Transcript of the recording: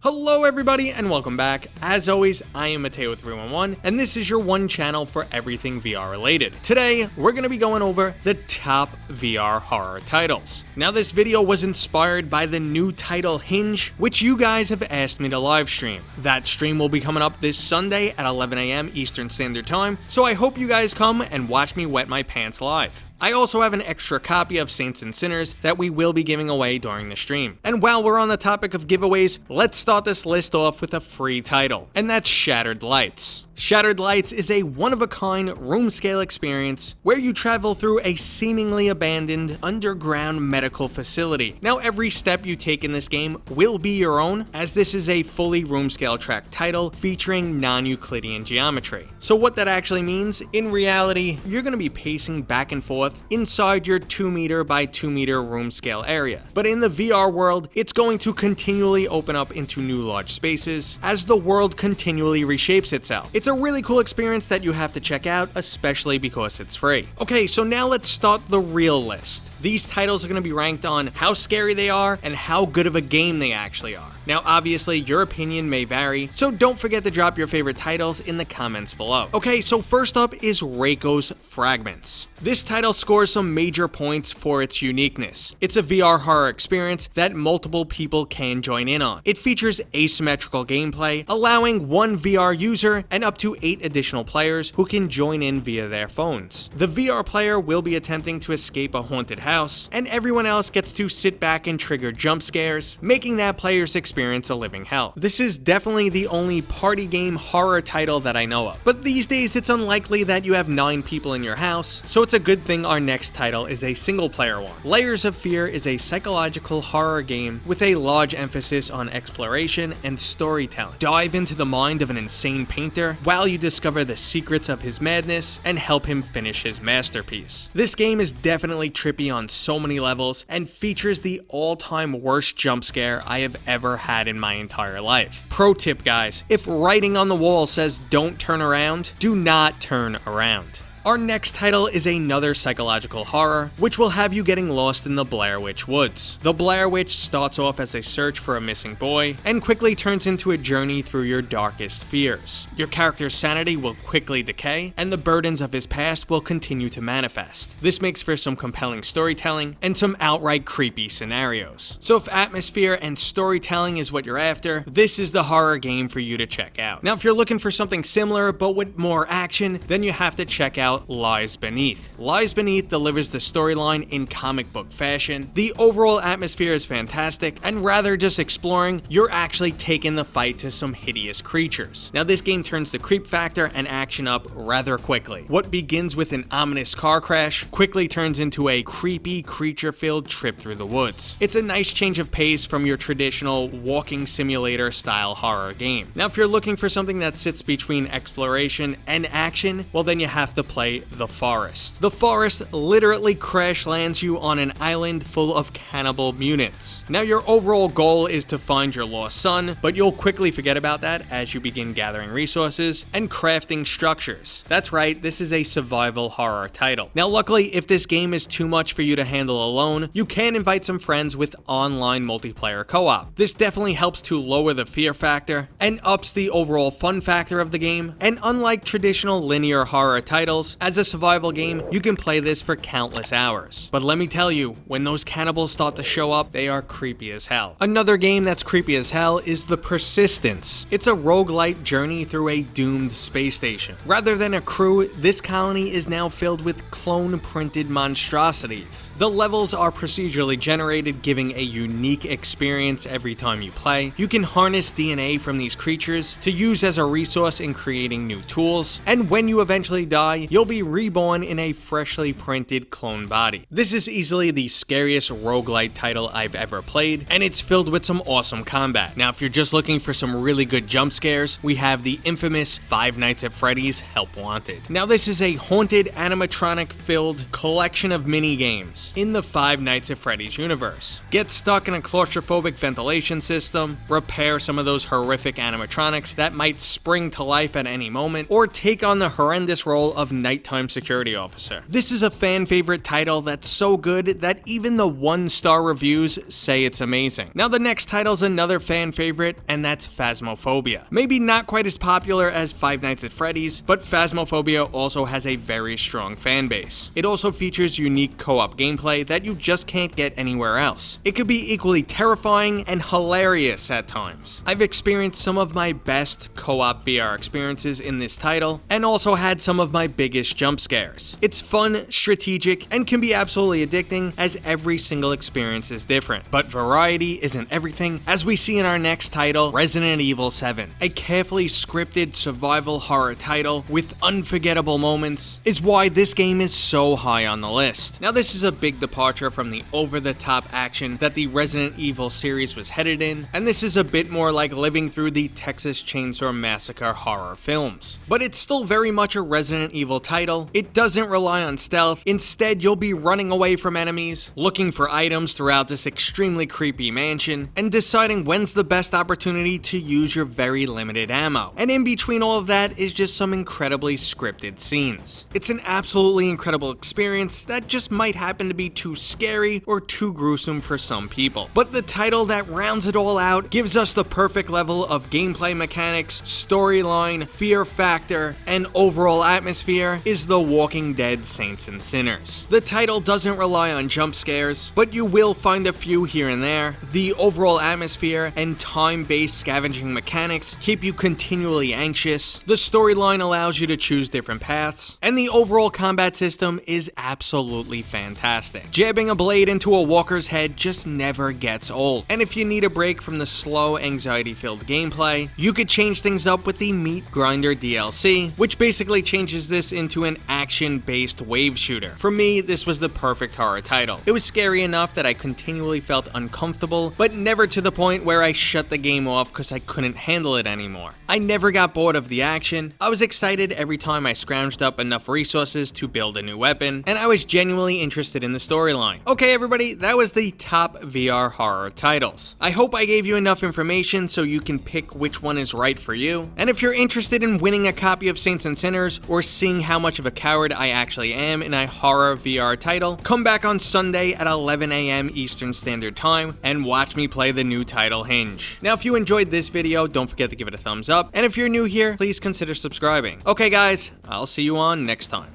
Hello everybody and welcome back. As always, I am Mateo311 and this is your one channel for everything VR related. Today, we're going to be going over the top VR horror titles. Now this video was inspired by the new title Hinge, which you guys have asked me to live stream. That stream will be coming up this Sunday at 11 AM Eastern Standard Time, so I hope you guys come and watch me wet my pants live. I also have an extra copy of Saints and Sinners that we will be giving away during the stream. And while we're on the topic of giveaways, let's start this list off with a free title, and that's Shattered Lights. Shattered Lights is a one-of-a-kind room-scale experience where you travel through a seemingly abandoned underground medical facility. Now, every step you take in this game will be your own, as this is a fully room-scale track title featuring non-Euclidean geometry. So what that actually means, in reality, you're going to be pacing back and forth inside your 2 meter by 2 meter room-scale area. But in the VR world, it's going to continually open up into new large spaces as the world continually reshapes itself. It's a really cool experience that you have to check out, especially because it's free. Okay, so now let's start the real list. These titles are going to be ranked on how scary they are and how good of a game they actually are. Now, obviously, your opinion may vary, so don't forget to drop your favorite titles in the comments below. Okay, so first up is Reiko's Fragments. This title scores some major points for its uniqueness. It's a VR horror experience that multiple people can join in on. It features asymmetrical gameplay, allowing one VR user and up to 8 additional players who can join in via their phones. The VR player will be attempting to escape a haunted house, and everyone else gets to sit back and trigger jump scares, making that player's experience a living hell. This is definitely the only party game horror title that I know of, but these days it's unlikely that you have 9 people in your house, so it's a good thing our next title is a single player one. Layers of Fear is a psychological horror game with a large emphasis on exploration and storytelling. Dive into the mind of an insane painter while you discover the secrets of his madness and help him finish his masterpiece. This game is definitely trippy on so many levels and features the all-time worst jump scare I have ever had in my entire life. Pro tip, guys, if writing on the wall says don't turn around, do not turn around. Our next title is another psychological horror, which will have you getting lost in the Blair Witch Woods. The Blair Witch starts off as a search for a missing boy, and quickly turns into a journey through your darkest fears. Your character's sanity will quickly decay, and the burdens of his past will continue to manifest. This makes for some compelling storytelling, and some outright creepy scenarios. So if atmosphere and storytelling is what you're after, this is the horror game for you to check out. Now if you're looking for something similar, but with more action, then you have to check out Lies Beneath. Lies Beneath delivers the storyline in comic book fashion. The overall atmosphere is fantastic, and rather just exploring, you're actually taking the fight to some hideous creatures. Now this game turns the creep factor and action up rather quickly. What begins with an ominous car crash quickly turns into a creepy creature-filled trip through the woods. It's a nice change of pace from your traditional walking simulator style horror game. Now if you're looking for something that sits between exploration and action, well then you have to play The Forest. The Forest literally crash lands you on an island full of cannibal mutants. Now your overall goal is to find your lost son, but you'll quickly forget about that as you begin gathering resources and crafting structures. That's right, this is a survival horror title. Now luckily, if this game is too much for you to handle alone, you can invite some friends with online multiplayer co-op. This definitely helps to lower the fear factor and ups the overall fun factor of the game, and unlike traditional linear horror titles, as a survival game, you can play this for countless hours. But let me tell you, when those cannibals start to show up, they are creepy as hell. Another game that's creepy as hell is The Persistence. It's a roguelite journey through a doomed space station. Rather than a crew, this colony is now filled with clone-printed monstrosities. The levels are procedurally generated, giving a unique experience every time you play. You can harness DNA from these creatures to use as a resource in creating new tools, and when you eventually die, you'll be reborn in a freshly printed clone body. This is easily the scariest roguelite title I've ever played, and it's filled with some awesome combat. Now if you're just looking for some really good jump scares, we have the infamous Five Nights at Freddy's Help Wanted. Now this is a haunted animatronic filled collection of mini games in the Five Nights at Freddy's universe. Get stuck in a claustrophobic ventilation system, repair some of those horrific animatronics that might spring to life at any moment, or take on the horrendous role of nighttime security officer. This is a fan favorite title that's so good that even the 1-star reviews say it's amazing. Now the next title's another fan favorite, and that's Phasmophobia. Maybe not quite as popular as Five Nights at Freddy's, but Phasmophobia also has a very strong fan base. It also features unique co-op gameplay that you just can't get anywhere else. It could be equally terrifying and hilarious at times. I've experienced some of my best co-op VR experiences in this title, and also had some of my biggest jump scares. It's fun, strategic, and can be absolutely addicting, as every single experience is different. But variety isn't everything, as we see in our next title, Resident Evil 7. A carefully scripted survival horror title with unforgettable moments is why this game is so high on the list. Now this is a big departure from the over-the-top action that the Resident Evil series was headed in, and this is a bit more like living through the Texas Chainsaw Massacre horror films. But it's still very much a Resident Evil title. It doesn't rely on stealth. Instead, you'll be running away from enemies, looking for items throughout this extremely creepy mansion, and deciding when's the best opportunity to use your very limited ammo. And in between all of that is just some incredibly scripted scenes. It's an absolutely incredible experience that just might happen to be too scary or too gruesome for some people. But the title that rounds it all out, gives us the perfect level of gameplay mechanics, storyline, fear factor, and overall atmosphere, is The Walking Dead Saints and Sinners. The title doesn't rely on jump scares, but you will find a few here and there. The overall atmosphere and time-based scavenging mechanics keep you continually anxious. The storyline allows you to choose different paths, and the overall combat system is absolutely fantastic. Jabbing a blade into a walker's head just never gets old. And if you need a break from the slow, anxiety-filled gameplay, you could change things up with the Meat Grinder DLC, which basically changes this into an action-based wave shooter. For me, this was the perfect horror title. It was scary enough that I continually felt uncomfortable, but never to the point where I shut the game off because I couldn't handle it anymore. I never got bored of the action. I was excited every time I scrounged up enough resources to build a new weapon, and I was genuinely interested in the storyline. Okay everybody, that was the top VR horror titles. I hope I gave you enough information so you can pick which one is right for you. And if you're interested in winning a copy of Saints and Sinners, or seeing how much of a coward I actually am in a horror VR title, come back on Sunday at 11 AM Eastern Standard Time and watch me play the new title Hinge. Now if you enjoyed this video, don't forget to give it a thumbs up, and if you're new here, please consider subscribing. Okay guys, I'll see you on next time.